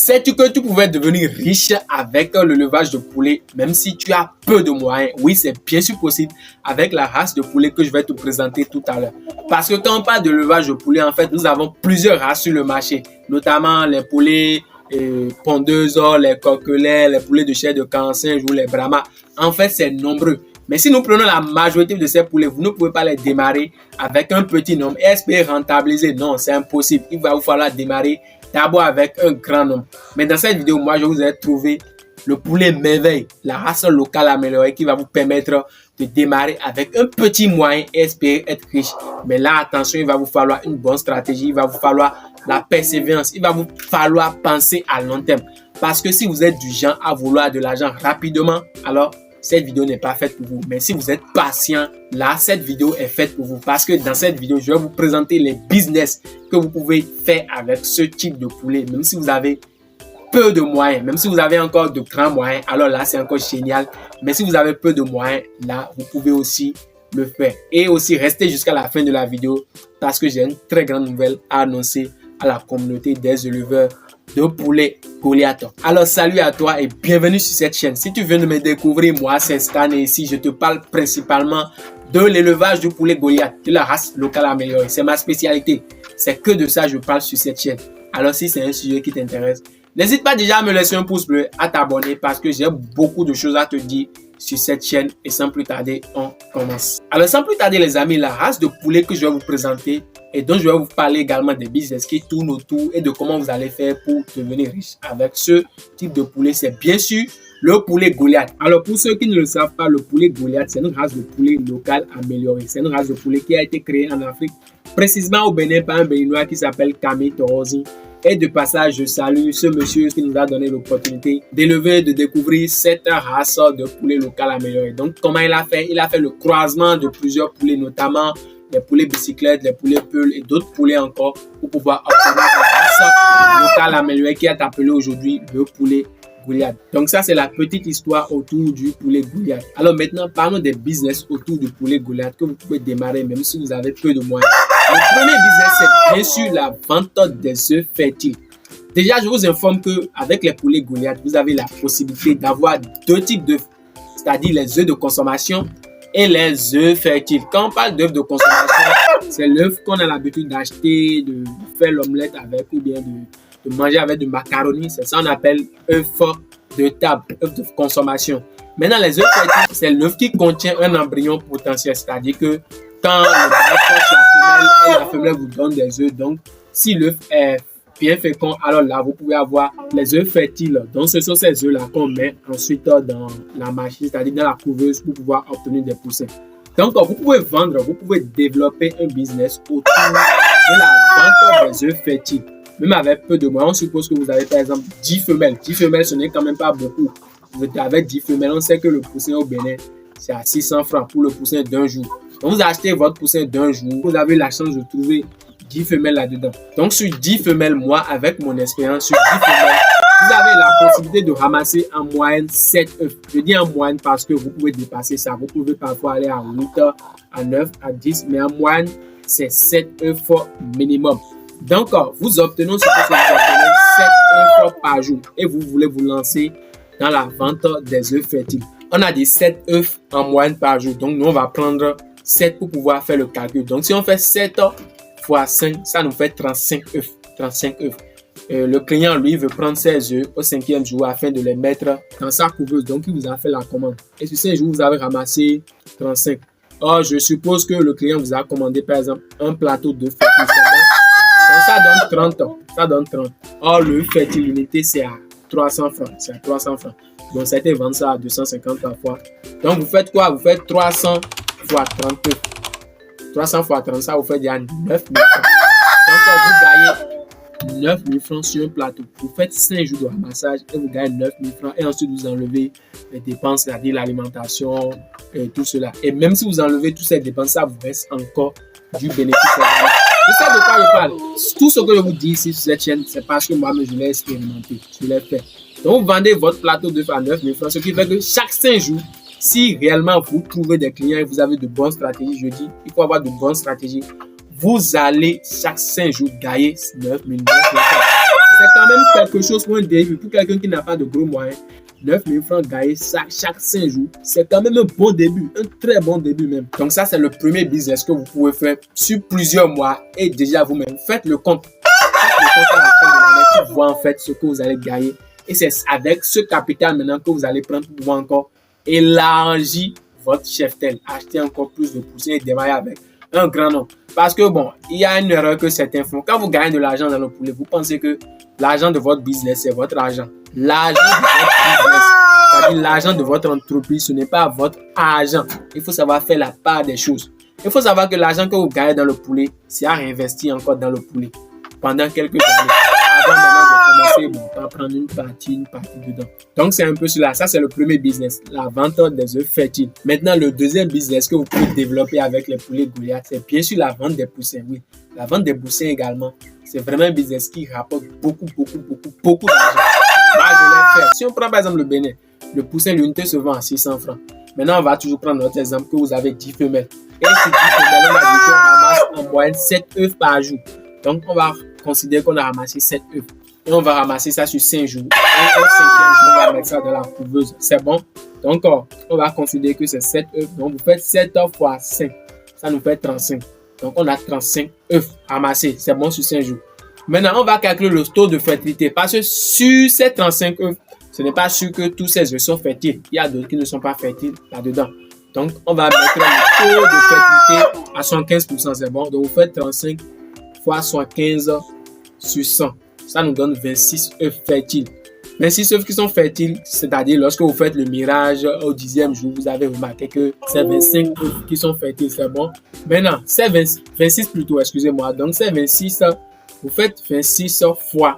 Sais-tu que tu pouvais devenir riche avec le levage de poulet, même si tu as peu de moyens? Oui, c'est bien sûr possible avec la race de poulet que je vais te présenter tout à l'heure. Parce que quand on parle de levage de poulet, en fait, nous avons plusieurs races sur le marché, notamment les poulets pondeuses, les coquelets, les poulets de chair de 45 jours, les brahmas. En fait, c'est nombreux. Mais si nous prenons la majorité de ces poulets, vous ne pouvez pas les démarrer avec un petit nombre et espérer rentabiliser. Non, c'est impossible. Il va vous falloir démarrer d'abord avec un grand nombre. Mais dans cette vidéo, moi, je vous ai trouvé le poulet merveille, la race locale améliorée qui va vous permettre de démarrer avec un petit moyen et espérer être riche. Mais là, attention, il va vous falloir une bonne stratégie, il va vous falloir la persévérance, il va vous falloir penser à long terme. Parce que si vous êtes du genre à vouloir de l'argent rapidement, alors cette vidéo n'est pas faite pour vous. Mais si vous êtes patient, là, cette vidéo est faite pour vous. Parce que dans cette vidéo, je vais vous présenter les business que vous pouvez faire avec ce type de poulet. Même si vous avez peu de moyens, même si vous avez encore de grands moyens, alors là, c'est encore génial. Mais si vous avez peu de moyens, là, vous pouvez aussi le faire. Et aussi, restez jusqu'à la fin de la vidéo parce que j'ai une très grande nouvelle à annoncer à la communauté des éleveurs de poulet Goliath. Alors salut à toi et bienvenue sur cette chaîne. Si tu viens de me découvrir, moi c'est Stan et ici je te parle principalement de l'élevage du poulet Goliath, de la race locale améliorée. C'est ma spécialité. C'est que de ça je parle sur cette chaîne. Alors si c'est un sujet qui t'intéresse, n'hésite pas déjà à me laisser un pouce bleu, à t'abonner parce que j'ai beaucoup de choses à te dire sur cette chaîne et sans plus tarder, on commence. Alors sans plus tarder les amis, la race de poulet que je vais vous présenter et dont je vais vous parler également des business qui tournent autour et de comment vous allez faire pour devenir riche avec ce type de poulet, c'est bien sûr le poulet Goliath. Alors pour ceux qui ne le savent pas, le poulet Goliath, c'est une race de poulet locale améliorée. C'est une race de poulet qui a été créée en Afrique, précisément au Bénin par un Béninois qui s'appelle Camille Torosi. Et de passage, je salue ce monsieur qui nous a donné l'opportunité d'élever, de découvrir cette race de poulet local amélioré. Donc, comment il a fait? Il a fait le croisement de plusieurs poulets, notamment les poulets bicyclettes, les poulets peuls et d'autres poulets encore pour pouvoir obtenir la race locale améliorée qui est appelée aujourd'hui le poulet Goliath. Donc ça, c'est la petite histoire autour du poulet Goliath. Alors maintenant, parlons des business autour du poulet Goliath que vous pouvez démarrer même si vous avez peu de moyens. Le premier business, c'est bien sûr la vente des œufs fertiles. Déjà, je vous informe qu'avec les poulets Goliath, vous avez la possibilité d'avoir deux types d'œufs, c'est-à-dire les œufs de consommation et les œufs fertiles. Quand on parle d'œufs de consommation, c'est l'œuf qu'on a l'habitude d'acheter, de faire l'omelette avec ou bien de manger avec du macaroni. C'est ça qu'on appelle œuf de table, œuf de consommation. Maintenant, les œufs fertiles, c'est l'œuf qui contient un embryon potentiel, c'est-à-dire que quand le mâle cherche la femelle et la femelle vous donne des œufs, donc si l'œuf est bien fécond, alors là vous pouvez avoir les œufs fertiles. Donc ce sont ces œufs là qu'on met ensuite dans la machine, c'est-à-dire dans la couveuse pour pouvoir obtenir des poussins. Donc vous pouvez vendre, vous pouvez développer un business autour de la vente des œufs fertiles. Même avec peu de moyens, on suppose que vous avez par exemple 10 femelles. 10 femelles, ce n'est quand même pas beaucoup. Avec 10 femelles, on sait que le poussin au Bénin, c'est à 600 francs pour le poussin d'un jour. Donc, vous achetez votre poussin d'un jour, vous avez la chance de trouver 10 femelles là-dedans. Donc, sur 10 femelles, moi, avec mon expérience, sur 10 femelles, vous avez la possibilité de ramasser en moyenne 7 œufs. Je dis en moyenne parce que vous pouvez dépasser ça. Vous pouvez parfois aller à 8, à 9, à 10, mais en moyenne, c'est 7 œufs minimum. Donc, vous obtenez, ce que vous obtenez 7 œufs par jour et vous voulez vous lancer dans la vente des œufs fertiles. On a dit 7 œufs en moyenne par jour. Donc, nous, on va prendre 7 pour pouvoir faire le calcul. Donc, si on fait 7 fois 5, ça nous fait 35 œufs. 35 œufs. Le client, lui, veut prendre ses œufs au 5e jour afin de les mettre dans sa couveuse. Donc, il vous a fait la commande. Et sur 5 jours, vous avez ramassé 35. Or, je suppose que le client vous a commandé, par exemple, un plateau d'œufs fertiles. Donc, ça donne 30. Ça donne 30. Or, le fertile unité, c'est à 300 francs. C'est à 300 francs. Donc, ça a été vendu ça à 250 parfois. Donc, vous faites quoi? Vous faites 300 fois 30 œufs. 300 fois 30, ça vous fait déjà 9 000 francs. Donc, vous gagnez 9 000 francs sur un plateau. Vous faites 5 jours de ramassage et vous gagnez 9 000 francs. Et ensuite, vous enlevez les dépenses, c'est-à-dire l'alimentation et tout cela. Et même si vous enlevez toutes ces dépenses, ça vous reste encore du bénéfice. C'est ça de quoi je parle. Tout ce que je vous dis ici sur cette chaîne, c'est parce que moi-même, je l'ai expérimenté. Je l'ai fait. Donc, vous vendez votre plateau d'œufs à 9 000 francs, ce qui fait que chaque 5 jours, si réellement vous trouvez des clients et vous avez de bonnes stratégies, je dis, il faut avoir de bonnes stratégies, vous allez chaque 5 jours gagner 9 000 francs. c'est quand même quelque chose pour un début, pour quelqu'un qui n'a pas de gros moyens. 9 000 francs gagnés chaque 5 jours, c'est quand même un bon début, un très bon début même. Donc ça, c'est le premier business que vous pouvez faire sur plusieurs mois et déjà vous-même. Faites le compte. Faites le compte à la fin de l'année pour voir en fait ce que vous allez gagner. Et c'est avec ce capital maintenant que vous allez prendre pour pouvoir encore élargir votre cheptel, acheter encore plus de poussins et démarrer avec un grand nombre. Parce que bon, il y a une erreur que certains font. Quand vous gagnez de l'argent dans le poulet, vous pensez que l'argent de votre business, c'est votre argent. L'argent de votre business, c'est-à-dire l'argent de votre entreprise, ce n'est pas votre argent. Il faut savoir faire la part des choses. Il faut savoir que l'argent que vous gagnez dans le poulet, c'est à réinvestir encore dans le poulet pendant quelques années. Avant maintenant de commencer, bon, à prendre une partie dedans. Donc, c'est un peu cela. Ça, c'est le premier business, la vente des œufs fertiles. Maintenant, le deuxième business que vous pouvez développer avec les poulets Goliath, c'est bien sûr la vente des poussins. Oui, la vente des poussins également. C'est vraiment un business qui rapporte beaucoup d'argent. Moi, je l'ai fait. Si on prend par exemple le Bénin, le poussin, l'unité se vend à 600 francs. Maintenant, on va toujours prendre notre exemple que vous avez 10 femelles. Et ces 10 femelles, on va dire qu'on ramasse en moyenne 7 œufs par jour. Donc, on va considérer qu'on a ramassé 7 œufs. Et on va ramasser ça sur 5 jours. Et au 5e jour, on va mettre ça dans la couveuse. C'est bon? Donc, on va considérer que c'est 7 œufs. Donc, vous faites 7 fois 5. Ça nous fait 35. Donc, on a 35 œufs ramassés. C'est bon sur 5 jours. Maintenant, on va calculer le taux de fertilité. Parce que sur ces 35 œufs, ce n'est pas sûr que tous ces œufs sont fertiles. Il y a d'autres qui ne sont pas fertiles là-dedans. Donc, on va mettre le taux de fertilité à 75%. C'est bon? Donc, vous faites 35 fois 75 sur 100. Ça nous donne 26 œufs fertiles. 26 œufs qui sont fertiles, c'est-à-dire lorsque vous faites le mirage au 10e jour, vous avez remarqué que c'est 25 œufs qui sont fertiles, c'est bon. Maintenant, c'est 26 plutôt, excusez-moi. Donc, c'est 26, vous faites 26 fois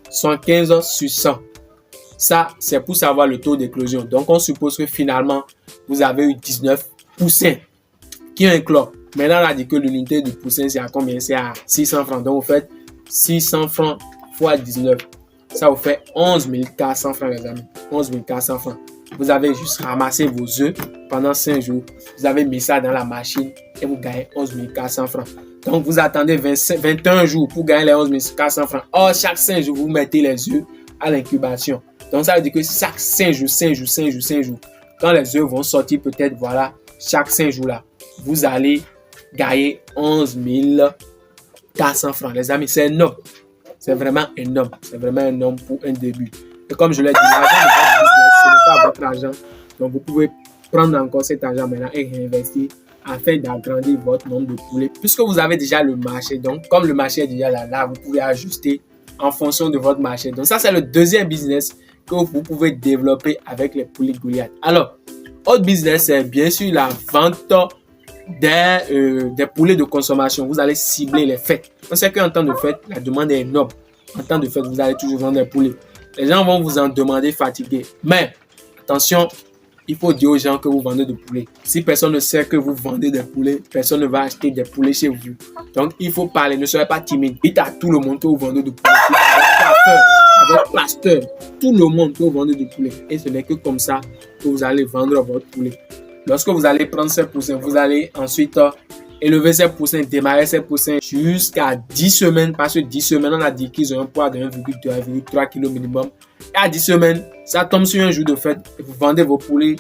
75 sur 100. Ça, c'est pour savoir le taux d'éclosion. Donc, on suppose que finalement, vous avez eu 19 poussins qui ont éclos. Maintenant, on a dit que l'unité de poussin, c'est à combien? C'est à 600 francs. Donc, vous faites 600 francs fois 19. Ça vous fait 11 400 francs, les amis. 11 400 francs. Vous avez juste ramassé vos œufs pendant 5 jours. Vous avez mis ça dans la machine et vous gagnez 11 400 francs. Donc, vous attendez 21 jours pour gagner les 11 400 francs. Or, chaque 5 jours, vous mettez les œufs à l'incubation. Donc, ça veut dire que chaque 5 jours, quand les œufs vont sortir, peut-être, voilà, chaque 5 jours là, vous allez gagner 11 400 francs. Les amis, c'est énorme. C'est vraiment énorme. C'est vraiment énorme pour un début. Et comme je l'ai dit, l'argent de votre business, ce n'est pas votre argent. Donc, vous pouvez prendre encore cet argent maintenant et réinvestir afin d'agrandir votre nombre de poulets. Puisque vous avez déjà le marché, donc comme le marché est déjà là, vous pouvez ajuster en fonction de votre marché. Donc, ça, c'est le deuxième business que vous pouvez développer avec les poulets Goliath. Alors, autre business, c'est bien sûr la vente des poulets de consommation. Vous allez cibler les fêtes. On sait qu'en temps de fête, la demande est énorme. En temps de fête, vous allez toujours vendre des poulets. Les gens vont vous en demander fatigués. Mais attention, il faut dire aux gens que vous vendez des poulets. Si personne ne sait que vous vendez des poulets, personne ne va acheter des poulets chez vous. Donc, il faut parler. Ne soyez pas timide. Dites à tout le monde que vous vendez des poulets. À votre pasteur, tout le monde que vous vendez des poulets. Et ce n'est que comme ça que vous allez vendre votre poulet. Lorsque vous allez prendre ces poussins, vous allez ensuite élever ces poussins, démarrer ces poussins jusqu'à 10 semaines. Parce que 10 semaines, on a dit qu'ils ont un poids de 1,2 à 1,3 kg minimum. Et à 10 semaines, ça tombe sur un jour de fête. Vous vendez vos poulets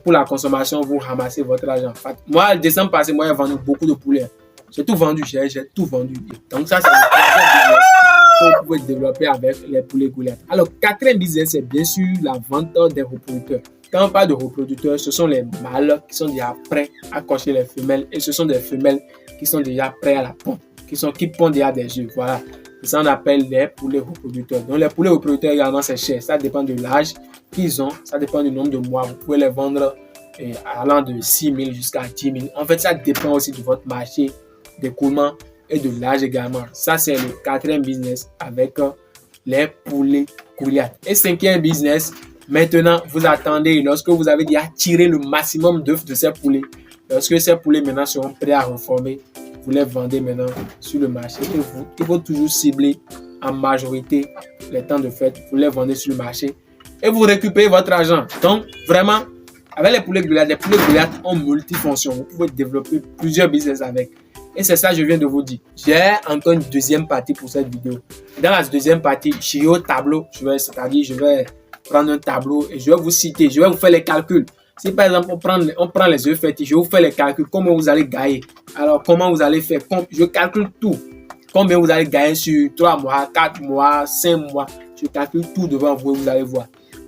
pour la consommation, vous ramassez votre argent. Moi, le décembre passé, moi, j'ai vendu beaucoup de poulets. J'ai tout vendu, j'ai tout vendu. Donc ça, c'est le troisième business que vous pouvez développer avec les poulets Goliath. Alors, quatrième business, c'est bien sûr la vente des reproducteurs. Quand on parle de reproducteurs, ce sont les mâles qui sont déjà prêts à cocher les femelles et ce sont des femelles qui sont déjà prêts à la ponte, qui pondent déjà des œufs. Voilà. Et ça, on appelle les poulets reproducteurs. Donc, les poulets reproducteurs également, c'est cher. Ça dépend de l'âge qu'ils ont, ça dépend du nombre de mois. Vous pouvez les vendre allant de 6 000 jusqu'à 10 000. En fait, ça dépend aussi de votre marché d'écoulement et de l'âge également. Ça, c'est le quatrième business avec les poulets Goliath. Et cinquième business, maintenant, vous attendez, lorsque vous avez déjà tiré le maximum d'œufs de ces poulets, lorsque ces poulets maintenant seront prêts à reformer, vous les vendez maintenant sur le marché. Il faut toujours cibler en majorité les temps de fête. Vous les vendez sur le marché et vous récupérez votre argent. Donc, vraiment, avec les poulets Goliath ont multifonctions. Vous pouvez développer plusieurs business avec. Et c'est ça que je viens de vous dire. J'ai encore une deuxième partie pour cette vidéo. Dans la deuxième partie, je suis au tableau. C'est-à-dire, je vais prendre un tableau et je vais vous citer. Je vais vous faire les calculs. Si par exemple, on prend les œufs fertiles, je vais vous faire les calculs. Comment vous allez gagner. Alors, comment vous allez faire. Je calcule tout. Combien vous allez gagner sur 3 mois, 4 mois, 5 mois. Je calcule tout devant vous et vous allez voir.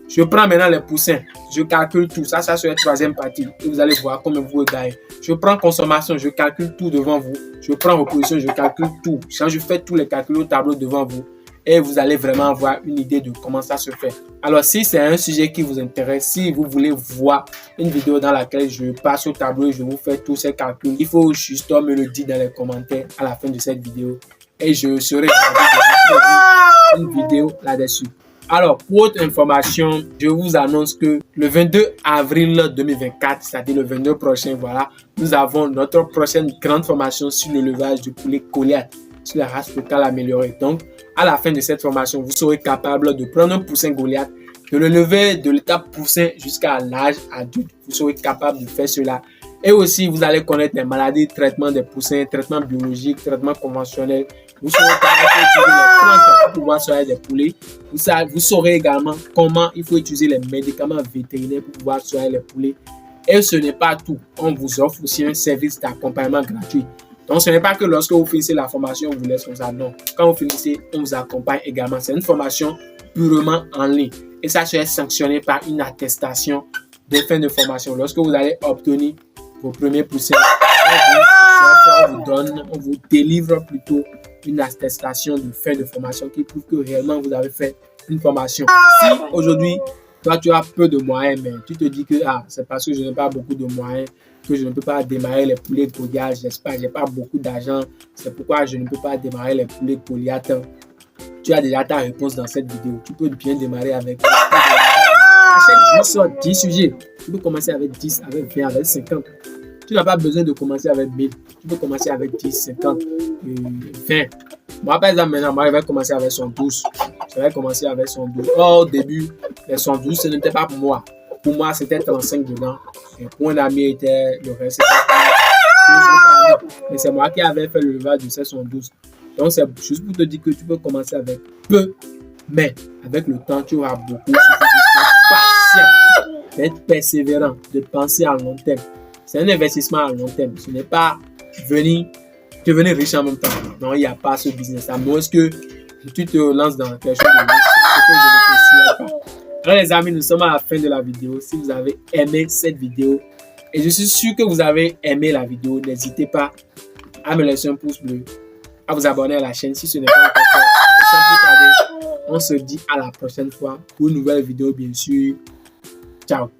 Je prends maintenant les poussins. Je calcule tout. Ça c'est la troisième partie. Et vous allez voir combien vous gagnez. Je prends consommation. Je calcule tout devant vous. Je prends reposition. Je calcule tout. Quand je fais tous les calculs au tableau devant vous. Et vous allez vraiment avoir une idée de comment ça se fait. Alors, si c'est un sujet qui vous intéresse, si vous voulez voir une vidéo dans laquelle je passe au tableau et je vous fais tous ces calculs, il faut juste me le dire dans les commentaires à la fin de cette vidéo. Et je serai ravi de vous faire une vidéo là-dessus. Alors, pour autre information, je vous annonce que le 22 avril 2024, c'est-à-dire le 22 prochain, voilà, nous avons notre prochaine grande formation sur l'élevage du poulet Goliath, sur la race locale améliorée. Donc, à la fin de cette formation, vous serez capable de prendre un poussin Goliath, de le lever de l'étape poussin jusqu'à l'âge adulte. Vous serez capable de faire cela. Et aussi, vous allez connaître les maladies, traitement des poussins, traitement biologique, traitement conventionnel. Vous saurez comment utiliser les plantes pour pouvoir soigner des poulets. Vous saurez également comment il faut utiliser les médicaments vétérinaires pour pouvoir soigner les poulets. Et ce n'est pas tout. On vous offre aussi un service d'accompagnement gratuit. Donc, ce n'est pas que lorsque vous finissez la formation, on vous laisse comme ça. Non. Quand vous finissez, on vous accompagne également. C'est une formation purement en ligne. Et ça sera sanctionné par une attestation de fin de formation. Lorsque vous allez obtenir vos premiers poussins, on vous délivre plutôt une attestation de fin de formation qui prouve que réellement vous avez fait une formation. Si aujourd'hui, toi tu as peu de moyens, mais tu te dis que c'est parce que je n'ai pas beaucoup de moyens que je ne peux pas démarrer les poulets Goliath, j'espère, j'ai pas beaucoup d'argent, c'est pourquoi je ne peux pas démarrer les poulets Goliath. Tu as déjà ta réponse dans cette vidéo. Tu peux bien démarrer avec. À chaque jour, sort 10 sujets. Tu peux commencer avec 10, avec 20, avec 50. Tu n'as pas besoin de commencer avec 1000. Tu peux commencer avec 10, 50, 20. Moi, par exemple, maintenant, moi, je vais commencer avec 112. Je vais commencer avec 112. Au début, les 112, ce n'était pas pour moi. Pour moi, c'était 35 dedans. Et pour un ami, était le reste. Mais c'est moi qui avais fait le levage de ces 112. Donc, c'est juste pour te dire que tu peux commencer avec peu, mais avec le temps, tu auras beaucoup. Il faut être patient, d'être persévérant, de penser à long terme. C'est un investissement à long terme. Ce n'est pas devenir riche en même temps. Non, il n'y a pas ce business. À moins que tu te lances dans quelque chose de riche, ce que je ne te souhaite pas. Alors, les amis, nous sommes à la fin de la vidéo. Si vous avez aimé cette vidéo, et je suis sûr que vous avez aimé la vidéo, n'hésitez pas à me laisser un pouce bleu, à vous abonner à la chaîne si ce n'est pas encore fait. Et sans plus tarder, on se dit à la prochaine fois pour une nouvelle vidéo, bien sûr. Ciao.